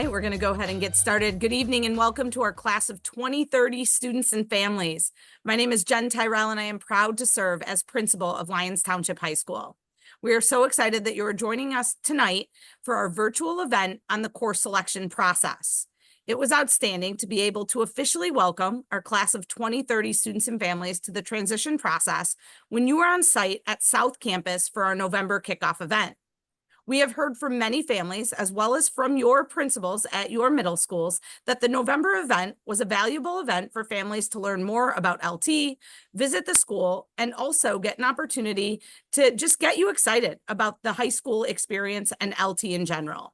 right, we're going to go ahead and get started. Good evening and welcome to our class of 2030 students and families. My name is Jen Tyrell and I am proud to serve as principal of Lyons Township High School. We are so excited that you are joining us tonight for our virtual event on the course selection process. It was outstanding to be able to officially welcome our class of 2030 students and families to the transition process when you were on site at South Campus for our November kickoff event. We have heard from many families, as well as from your principals at your middle schools, that the November event was a valuable event for families to learn more about LT, visit the school, and also get an opportunity to just get you excited about the high school experience and LT in general.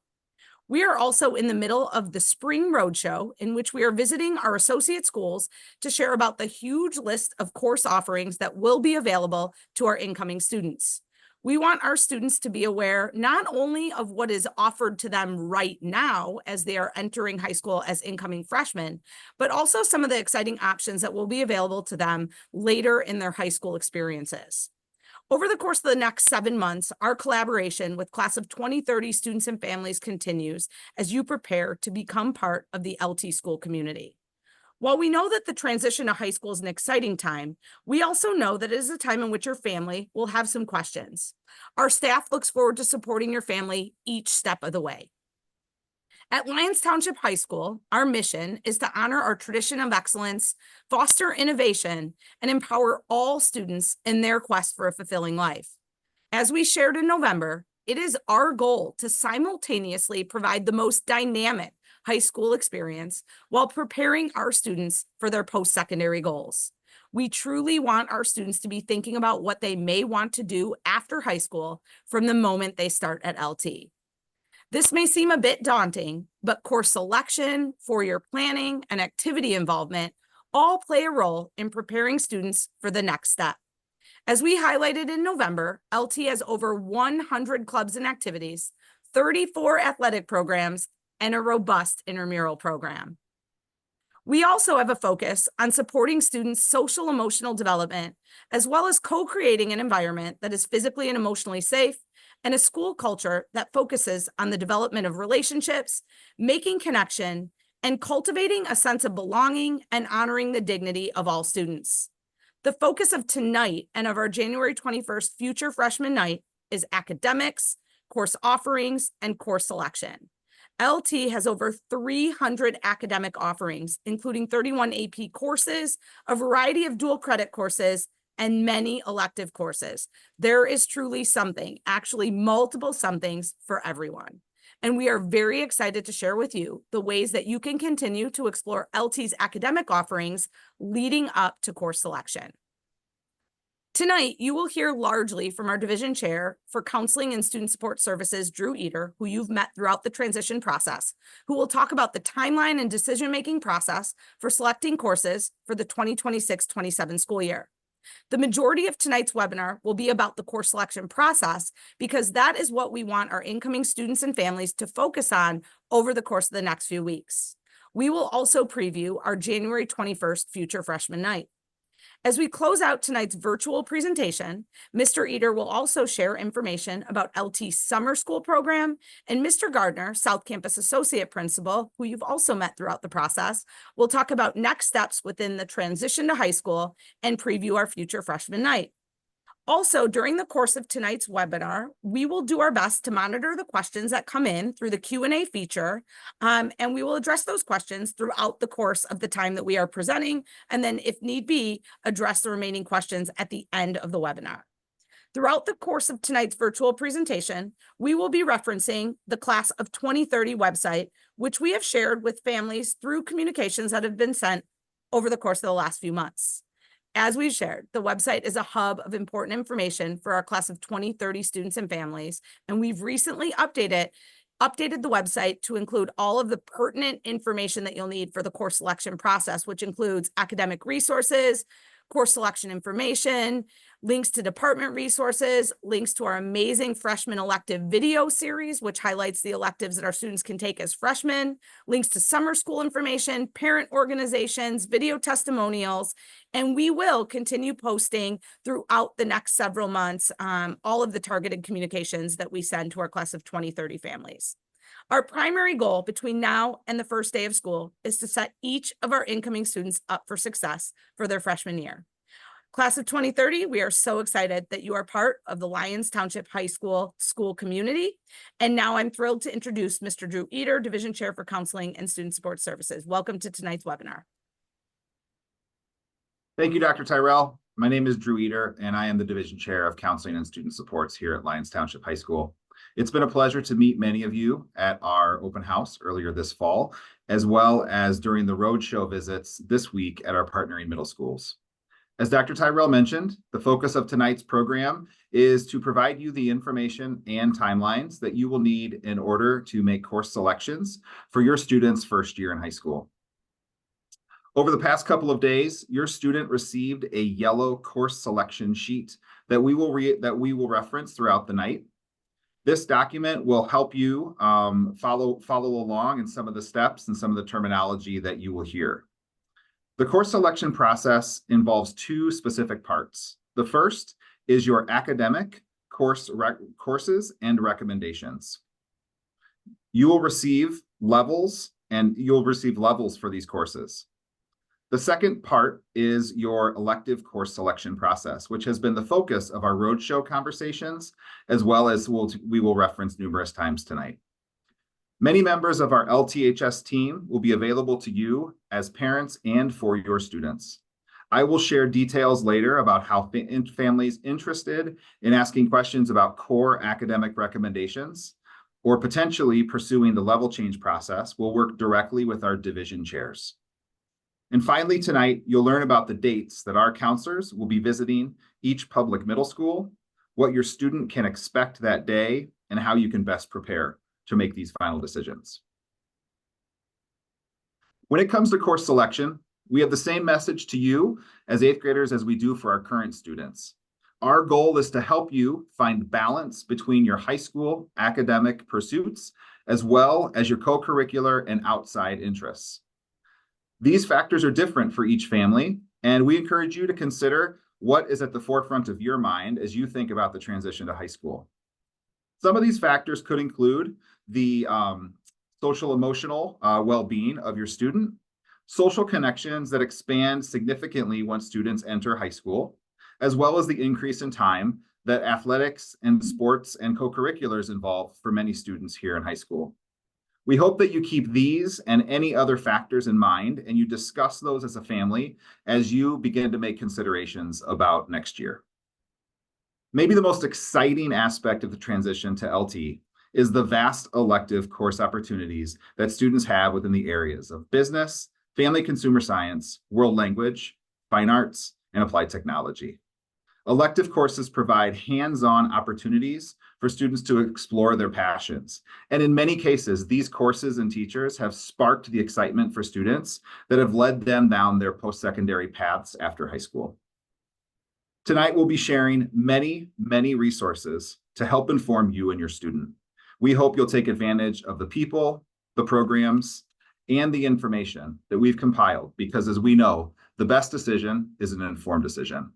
We are also in the middle of the Spring Roadshow, in which we are visiting our associate schools to share about the huge list of course offerings that will be available to our incoming students. We want our students to be aware not only of what is offered to them right now as they are entering high school as incoming freshmen, but also some of the exciting options that will be available to them later in their high school experiences. Over the course of the next 7 months, our collaboration with Class of 2030 students and families continues as you prepare to become part of the LT school community. While we know that the transition to high school is an exciting time, we also know that it is a time in which your family will have some questions. Our staff looks forward to supporting your family each step of the way. At Lyons Township High School, our mission is to honor our tradition of excellence, foster innovation, and empower all students in their quest for a fulfilling life. As we shared in November, it is our goal to simultaneously provide the most dynamic high school experience while preparing our students for their post-secondary goals. We truly want our students to be thinking about what they may want to do after high school from the moment they start at LT. This may seem a bit daunting, but course selection, four-year planning, and activity involvement all play a role in preparing students for the next step. As we highlighted in November, LT has over 100 clubs and activities, 34 athletic programs, and a robust intramural program. We also have a focus on supporting students' social emotional development, as well as co-creating an environment that is physically and emotionally safe, and a school culture that focuses on the development of relationships, making connection, and cultivating a sense of belonging and honoring the dignity of all students. The focus of tonight and of our January 21st Future Freshman Night is academics, course offerings, and course selection. LT has over 300 academic offerings, including 31 AP courses, a variety of dual credit courses, and many elective courses. There is truly something, actually multiple somethings for everyone. And we are very excited to share with you the ways that you can continue to explore LT's academic offerings leading up to course selection. Tonight, you will hear largely from our division chair for counseling and student support services, Drew Eater, who you've met throughout the transition process, who will talk about the timeline and decision-making process for selecting courses for the 2026-27 school year. The majority of tonight's webinar will be about the course selection process because that is what we want our incoming students and families to focus on over the course of the next few weeks. We will also preview our January 21st Future Freshman Night. As we close out tonight's virtual presentation, Mr. Eater will also share information about LT's summer school program, and Mr. Gardner, South Campus Associate Principal, who you've also met throughout the process, will talk about next steps within the transition to high school and preview our Future Freshman Night. Also, during the course of tonight's webinar, we will do our best to monitor the questions that come in through the Q&A feature, and we will address those questions throughout the course of the time that we are presenting, and then, if need be, address the remaining questions at the end of the webinar. Throughout the course of tonight's virtual presentation, we will be referencing the Class of 2030 website, which we have shared with families through communications that have been sent over the course of the last few months. As we've shared, the website is a hub of important information for our Class of 2030 students and families, and we've recently updated the website to include all of the pertinent information that you'll need for the course selection process, which includes academic resources, course selection information, links to department resources, links to our amazing freshman elective video series, which highlights the electives that our students can take as freshmen, links to summer school information, parent organizations, video testimonials, and we will continue posting throughout the next several months all of the targeted communications that we send to our Class of 2030 families. Our primary goal between now and the first day of school is to set each of our incoming students up for success for their freshman year. Class of 2030, we are so excited that you are part of the Lyons Township High School school community. And now I'm thrilled to introduce Mr. Drew Eder, Division Chair for Counseling and Student Support Services. Welcome to tonight's webinar. Thank you, Dr. Tyrell. My name is Drew Eder, and I am the Division Chair of Counseling and Student Supports here at Lyons Township High School. It's been a pleasure to meet many of you at our open house earlier this fall, as well as during the roadshow visits this week at our partnering middle schools. As Dr. Tyrell mentioned, the focus of tonight's program is to provide you the information and timelines that you will need in order to make course selections for your students' first year in high school. Over the past couple of days, your student received a yellow course selection sheet that we will reference throughout the night. This document will help you follow along in some of the steps and some of the terminology that you will hear. The course selection process involves two specific parts. The first is your academic courses and recommendations. You will receive levels, and you'll receive levels for these courses. The second part is your elective course selection process, which has been the focus of our roadshow conversations, as well as we will reference numerous times tonight. Many members of our LTHS team will be available to you as parents and for your students. I will share details later about how families interested in asking questions about core academic recommendations or potentially pursuing the level change process will work directly with our division chairs. And finally, tonight, you'll learn about the dates that our counselors will be visiting each public middle school, what your student can expect that day, and how you can best prepare to make these final decisions. When it comes to course selection, we have the same message to you as eighth graders as we do for our current students. Our goal is to help you find balance between your high school academic pursuits, as well as your co-curricular and outside interests. These factors are different for each family, and we encourage you to consider what is at the forefront of your mind as you think about the transition to high school. Some of these factors could include the social emotional well-being of your student, social connections that expand significantly once students enter high school, as well as the increase in time that athletics and sports and co-curriculars involve for many students here in high school. We hope that you keep these and any other factors in mind, and you discuss those as a family as you begin to make considerations about next year. Maybe the most exciting aspect of the transition to LT is the vast elective course opportunities that students have within the areas of business, family consumer science, world language, fine arts, and applied technology. Elective courses provide hands-on opportunities for students to explore their passions. And in many cases, these courses and teachers have sparked the excitement for students that have led them down their post-secondary paths after high school. Tonight, we'll be sharing many resources to help inform you and your student. We hope you'll take advantage of the people, the programs, and the information that we've compiled, because as we know, the best decision is an informed decision.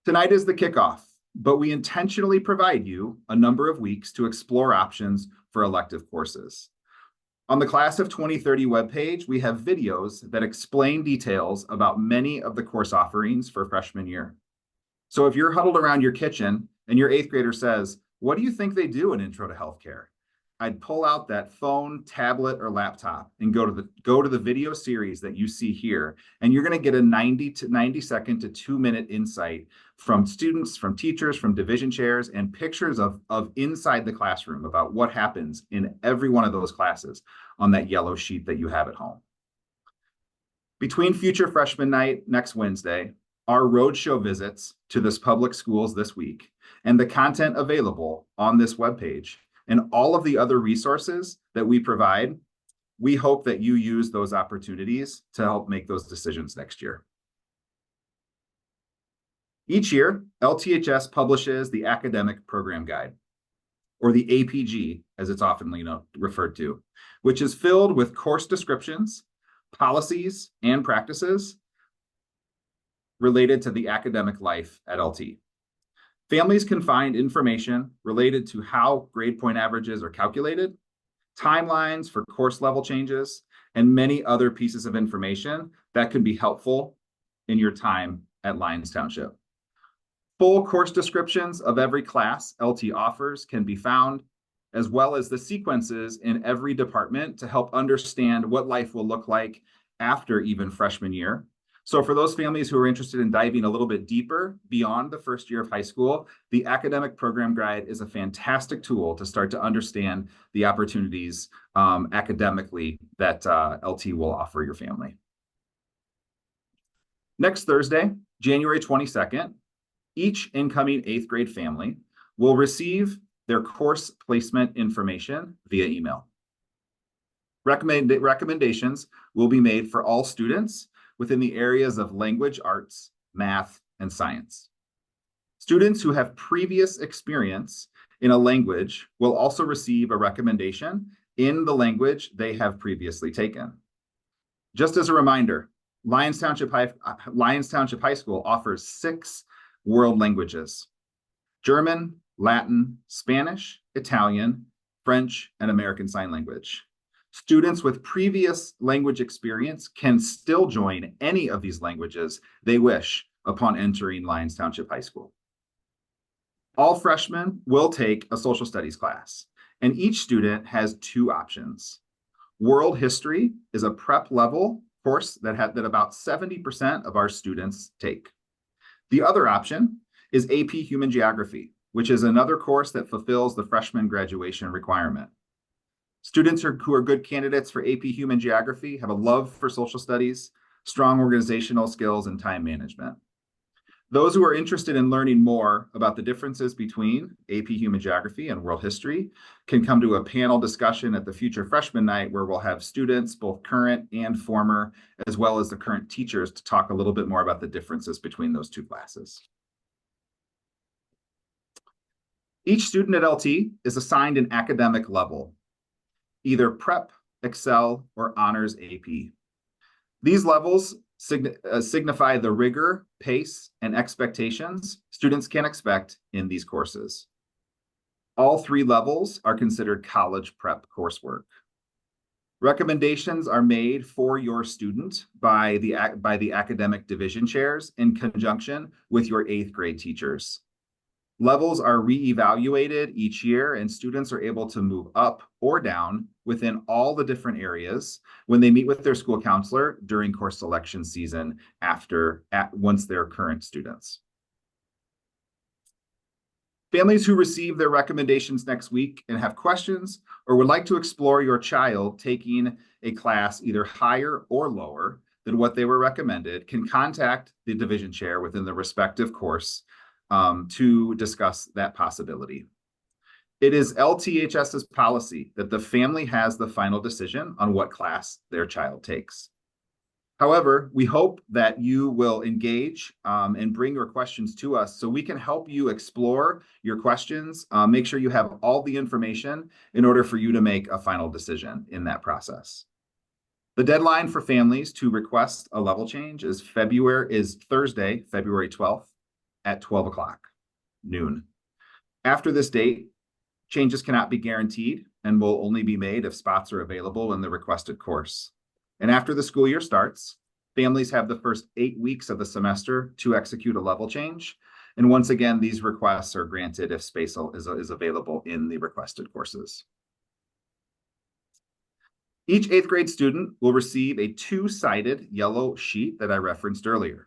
Tonight is the kickoff, but we intentionally provide you a number of weeks to explore options for elective courses. On the Class of 2030 webpage, we have videos that explain details about many of the course offerings for freshman year. So if you're huddled around your kitchen and your eighth grader says, "What do you think they do in Intro to Healthcare?" I'd pull out that phone, tablet, or laptop and go to the video series that you see here, and you're going to get a 90 second to 2 minute insight from students, from teachers, from division chairs, and pictures of inside the classroom about what happens in every one of those classes on that yellow sheet that you have at home. Between Future Freshman Night next Wednesday, our roadshow visits to this public schools this week, and the content available on this webpage, and all of the other resources that we provide, we hope that you use those opportunities to help make those decisions next year. Each year, LTHS publishes the Academic Program Guide, or the APG, as it's often referred to, which is filled with course descriptions, policies, and practices related to the academic life at LT. Families can find information related to how grade point averages are calculated, timelines for course level changes, and many other pieces of information that could be helpful in your time at Lyons Township. Full course descriptions of every class LT offers can be found, as well as the sequences in every department to help understand what life will look like after even freshman year. So for those families who are interested in diving a little bit deeper beyond the first year of high school, the academic program guide is a fantastic tool to start to understand the opportunities academically that LT will offer your family. Next Thursday, January 22nd, each incoming 8th grade family will receive their course placement information via email. Recommendations will be made for all students within the areas of language arts, math, and science. Students who have previous experience in a language will also receive a recommendation in the language they have previously taken. Just as a reminder, Lyons Township High School offers 6 world languages: German, Latin, Spanish, Italian, French, and American Sign Language. Students with previous language experience can still join any of these languages they wish upon entering Lyons Township High School. All freshmen will take a social studies class, and each student has 2 options. World History is a prep level course that about 70% of our students take. The other option is AP Human Geography, which is another course that fulfills the freshman graduation requirement. Students who are good candidates for AP Human Geography have a love for social studies, strong organizational skills, and time management. Those who are interested in learning more about the differences between AP Human Geography and World History can come to a panel discussion at the Future Freshman Night, where we'll have students, both current and former, as well as the current teachers, to talk a little bit more about the differences between those 2 classes. Each student at LT is assigned an academic level, either Prep, Excel, or Honors AP. These levels signify the rigor, pace, and expectations students can expect in these courses. All 3 levels are considered college prep coursework. Recommendations are made for your student by the academic division chairs in conjunction with your 8th grade teachers. Levels are reevaluated each year, and students are able to move up or down within all the different areas when they meet with their school counselor during course selection season once they're current students. Families who receive their recommendations next week and have questions or would like to explore your child taking a class either higher or lower than what they were recommended can contact the division chair within the respective course to discuss that possibility. It is LTHS's policy that the family has the final decision on what class their child takes. However, we hope that you will engage and bring your questions to us so we can help you explore your questions, make sure you have all the information in order for you to make a final decision in that process. The deadline for families to request a level change is Thursday, February 12th at 12 o'clock noon. After this date, changes cannot be guaranteed and will only be made if spots are available in the requested course. And after the school year starts, families have the first 8 weeks of the semester to execute a level change. And once again, these requests are granted if space is available in the requested courses. Each 8th grade student will receive a 2-sided yellow sheet that I referenced earlier.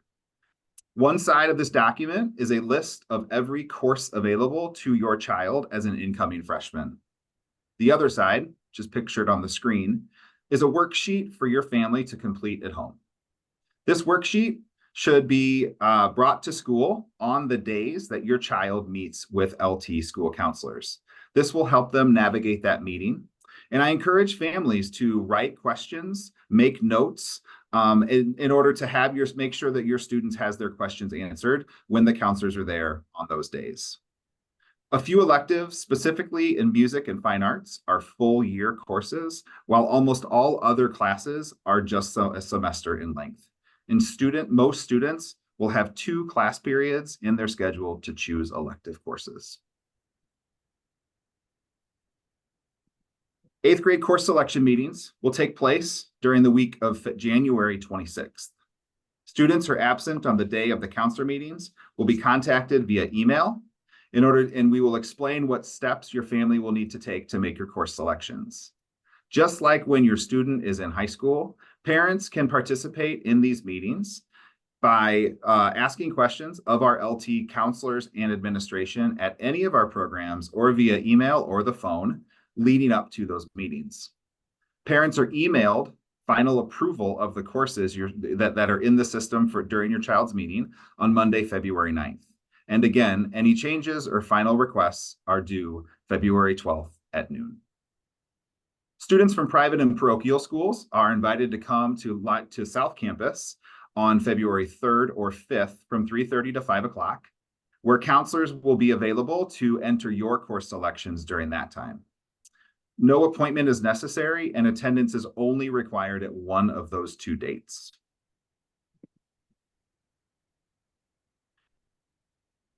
One side of this document is a list of every course available to your child as an incoming freshman. The other side, which is pictured on the screen, is a worksheet for your family to complete at home. This worksheet should be brought to school on the days that your child meets with LT school counselors. This will help them navigate that meeting. And I encourage families to write questions, make notes, in order to make sure that your students has their questions answered when the counselors are there on those days. A few electives, specifically in music and fine arts, are full year courses, while almost all other classes are just a semester in length. And most students will have 2 class periods in their schedule to choose elective courses. 8th grade course selection meetings will take place during the week of January 26th. Students who are absent on the day of the counselor meetings will be contacted via email and we will explain what steps your family will need to take to make your course selections. Just like when your student is in high school, parents can participate in these meetings by asking questions of our LT counselors and administration at any of our programs or via email or the phone leading up to those meetings. Parents are emailed final approval of the courses that are in the system during your child's meeting on Monday, February 9th. And again, any changes or final requests are due February 12th at noon. Students from private and parochial schools are invited to come to South Campus on February 3rd or 5th from 3:30 to 5 o'clock, where counselors will be available to enter your course selections during that time. No appointment is necessary, and attendance is only required at one of those 2 dates.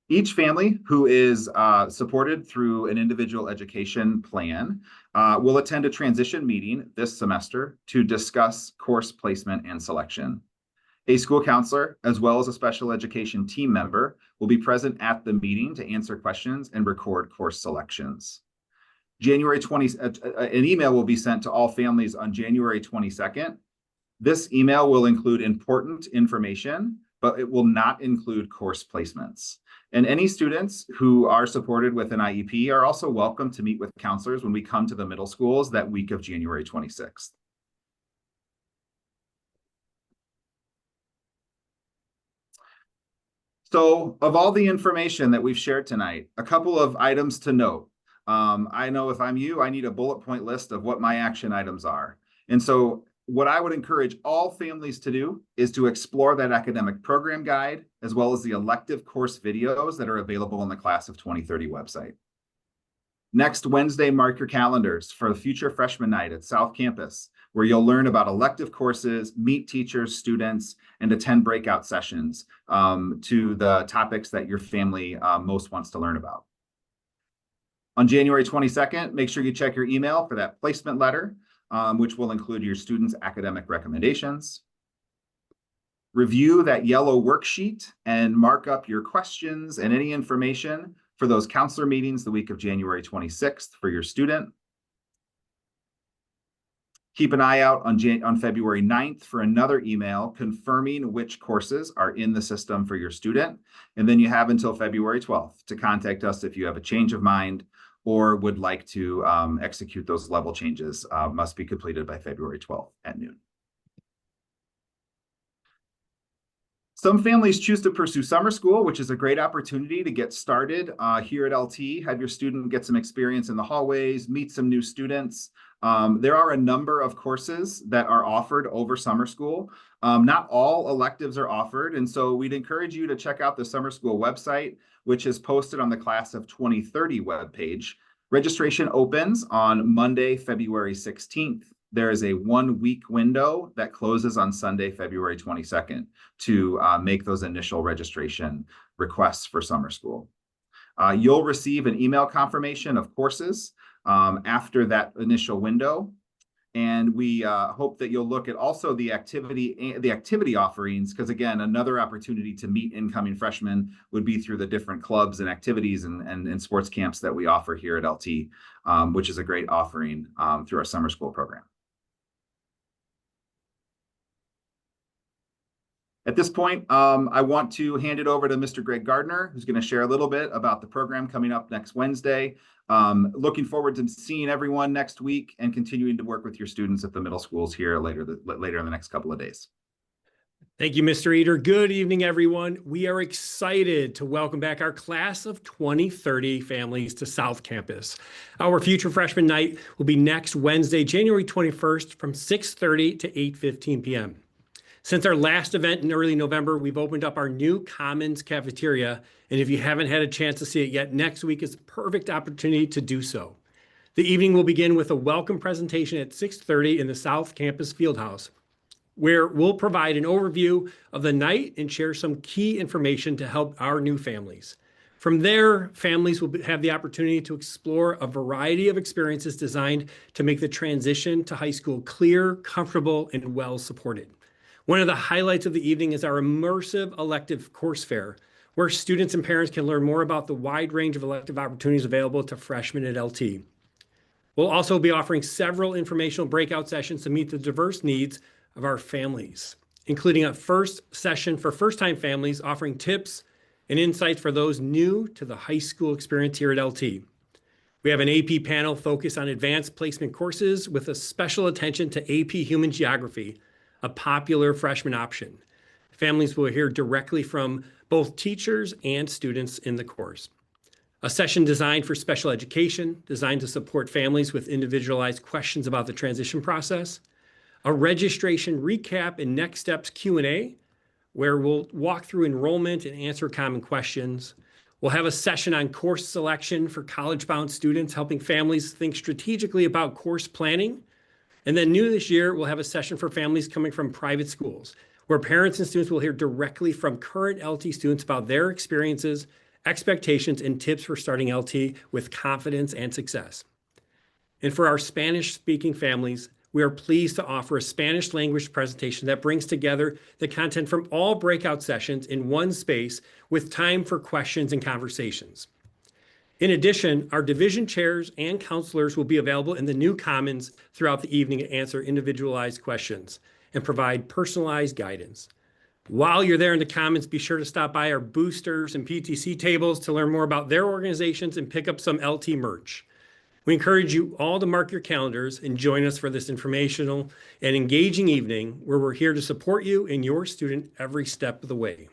Each family who is supported through an individual education plan will attend a transition meeting this semester to discuss course placement and selection. A school counselor, as well as a special education team member, will be present at the meeting to answer questions and record course selections. An email will be sent to all families on January 22nd. This email will include important information, but it will not include course placements. And any students who are supported with an IEP are also welcome to meet with counselors when we come to the middle schools that week of January 26th. So of all the information that we've shared tonight, a couple of items to note. I know if I'm you, I need a bullet point list of what my action items are. And so what I would encourage all families to do is to explore that academic program guide, as well as the elective course videos that are available on the Class of 2030 website. Next Wednesday, mark your calendars for the Future Freshman Night at South Campus, where you'll learn about elective courses, meet teachers, students, and attend breakout sessions to the topics that your family most wants to learn about. On January 22nd, make sure you check your email for that placement letter, which will include your students' academic recommendations. Review that yellow worksheet and mark up your questions and any information for those counselor meetings the week of January 26th for your student. Keep an eye out on February 9th for another email confirming which courses are in the system for your student. And then you have until February 12th to contact us if you have a change of mind or would like to execute those level changes. Must be completed by February 12th at noon. Some families choose to pursue summer school, which is a great opportunity to get started here at LT, have your student get some experience in the hallways, meet some new students. There are a number of courses that are offered over summer school. Not all electives are offered, and so we'd encourage you to check out the summer school website, which is posted on the Class of 2030 webpage. Registration opens on Monday, February 16th. There is a 1-week window that closes on Sunday, February 22nd to make those initial registration requests for summer school. You'll receive an email confirmation of courses after that initial window. And we hope that you'll look at also the activity offerings, because again, another opportunity to meet incoming freshmen would be through the different clubs and activities and sports camps that we offer here at LT, which is a great offering through our summer school program. At this point, I want to hand it over to Mr. Greg Gardner, who's going to share a little bit about the program coming up next Wednesday. Looking forward to seeing everyone next week and continuing to work with your students at the middle schools here later in the next couple of days. Thank you, Mr. Eder. Good evening, everyone. We are excited to welcome back our Class of 2030 families to South Campus. Our Future Freshman Night will be next Wednesday, January 21st from 6:30 to 8:15 p.m. Since our last event in early November, we've opened up our new Commons cafeteria, and if you haven't had a chance to see it yet, next week is the perfect opportunity to do so. The evening will begin with a welcome presentation at 6:30 in the South Campus Fieldhouse. where we'll provide an overview of the night and share some key information to help our new families. From there, families will have the opportunity to explore a variety of experiences designed to make the transition to high school clear, comfortable, and well supported. One of the highlights of the evening is our immersive elective course fair, where students and parents can learn more about the wide range of elective opportunities available to freshmen at LT. We'll also be offering several informational breakout sessions to meet the diverse needs of our families, including a first session for first-time families offering tips and insights for those new to the high school experience here at LT. We have an AP panel focused on advanced placement courses with a special attention to AP Human Geography, a popular freshman option. Families will hear directly from both teachers and students in the course. A session designed for special education, designed to support families with individualized questions about the transition process. A registration recap and next steps Q&A, where we'll walk through enrollment and answer common questions. We'll have a session on course selection for college-bound students, helping families think strategically about course planning. And then new this year, we'll have a session for families coming from private schools, where parents and students will hear directly from current LT students about their experiences, expectations, and tips for starting LT with confidence and success. And for our Spanish-speaking families, we are pleased to offer a Spanish language presentation that brings together the content from all breakout sessions in one space with time for questions and conversations. In addition, our division chairs and counselors will be available in the new commons throughout the evening to answer individualized questions and provide personalized guidance. While you're there in the commons, be sure to stop by our boosters and PTC tables to learn more about their organizations and pick up some LT merch. We encourage you all to mark your calendars and join us for this informational and engaging evening where we're here to support you and your student every step of the way.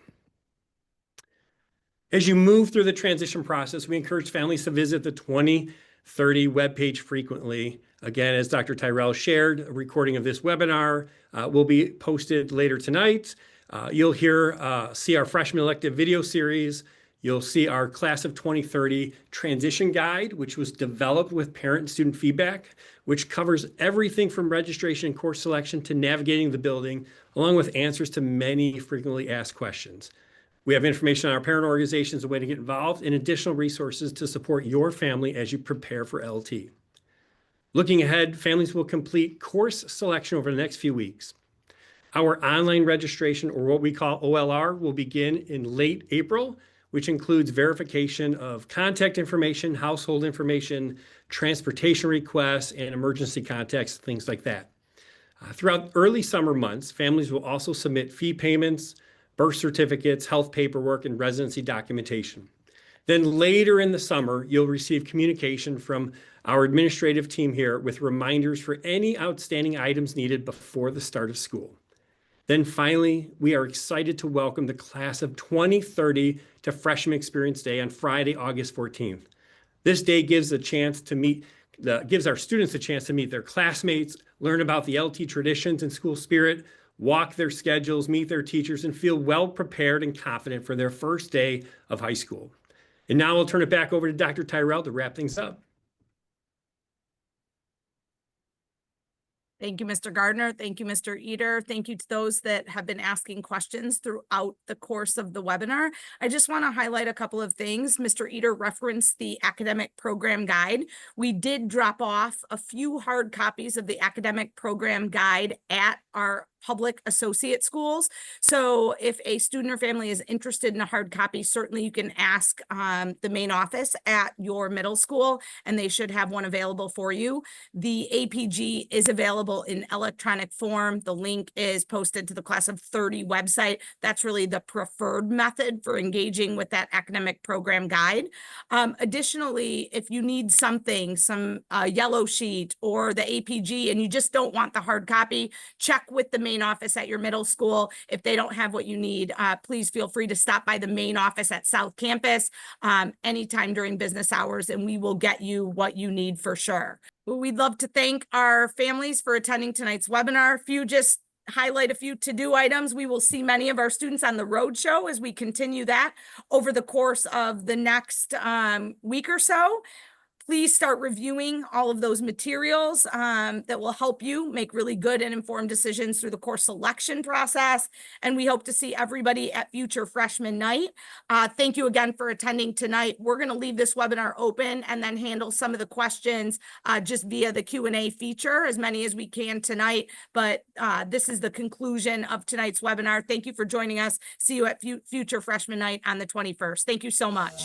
As you move through the transition process, we encourage families to visit the 2030 webpage frequently. Again, as Dr. Tyrell shared, a recording of this webinar will be posted later tonight. You'll see our freshman elective video series. You'll see our Class of 2030 transition guide, which was developed with parent and student feedback, which covers everything from registration and course selection to navigating the building, along with answers to many frequently asked questions. We have information on our parent organizations, a way to get involved, and additional resources to support your family as you prepare for LT. Looking ahead, families will complete course selection over the next few weeks. Our online registration, or what we call OLR, will begin in late April, which includes verification of contact information, household information, transportation requests, and emergency contacts, things like that. Throughout early summer months, families will also submit fee payments, birth certificates, health paperwork, and residency documentation. Then later in the summer, you'll receive communication from our administrative team here with reminders for any outstanding items needed before the start of school. Then finally, we are excited to welcome the Class of 2030 to Freshman Experience Day on Friday, August 14th. This day gives our students a chance to meet their classmates, learn about the LT traditions and school spirit, walk their schedules, meet their teachers, and feel well prepared and confident for their first day of high school. And now I'll turn it back over to Dr. Tyrell to wrap things up. Thank you, Mr. Gardner. Thank you, Mr. Eder. Thank you to those that have been asking questions throughout the course of the webinar. I just want to highlight a couple of things. Mr. Eder referenced the academic program guide. We did drop off a few hard copies of the academic program guide at our public associate schools. So if a student or family is interested in a hard copy, certainly you can ask the main office at your middle school, and they should have one available for you. The APG is available in electronic form. The link is posted to the Class of 30 website. That's really the preferred method for engaging with that academic program guide. Additionally, if you need something, some yellow sheet or the APG, and you just don't want the hard copy, check with the main office at your middle school. If they don't have what you need, please feel free to stop by the main office at South Campus anytime during business hours, and we will get you what you need for sure. We'd love to thank our families for attending tonight's webinar. Highlight a few to-do items. We will see many of our students on the road show as we continue that over the course of the next week or so. Please start reviewing all of those materials that will help you make really good and informed decisions through the course selection process. And we hope to see everybody at Future Freshman Night. Thank you again for attending tonight. We're going to leave this webinar open and then handle some of the questions just via the Q&A feature, as many as we can tonight. But this is the conclusion of tonight's webinar. Thank you for joining us. See you at Future Freshman Night on the 21st. Thank you so much.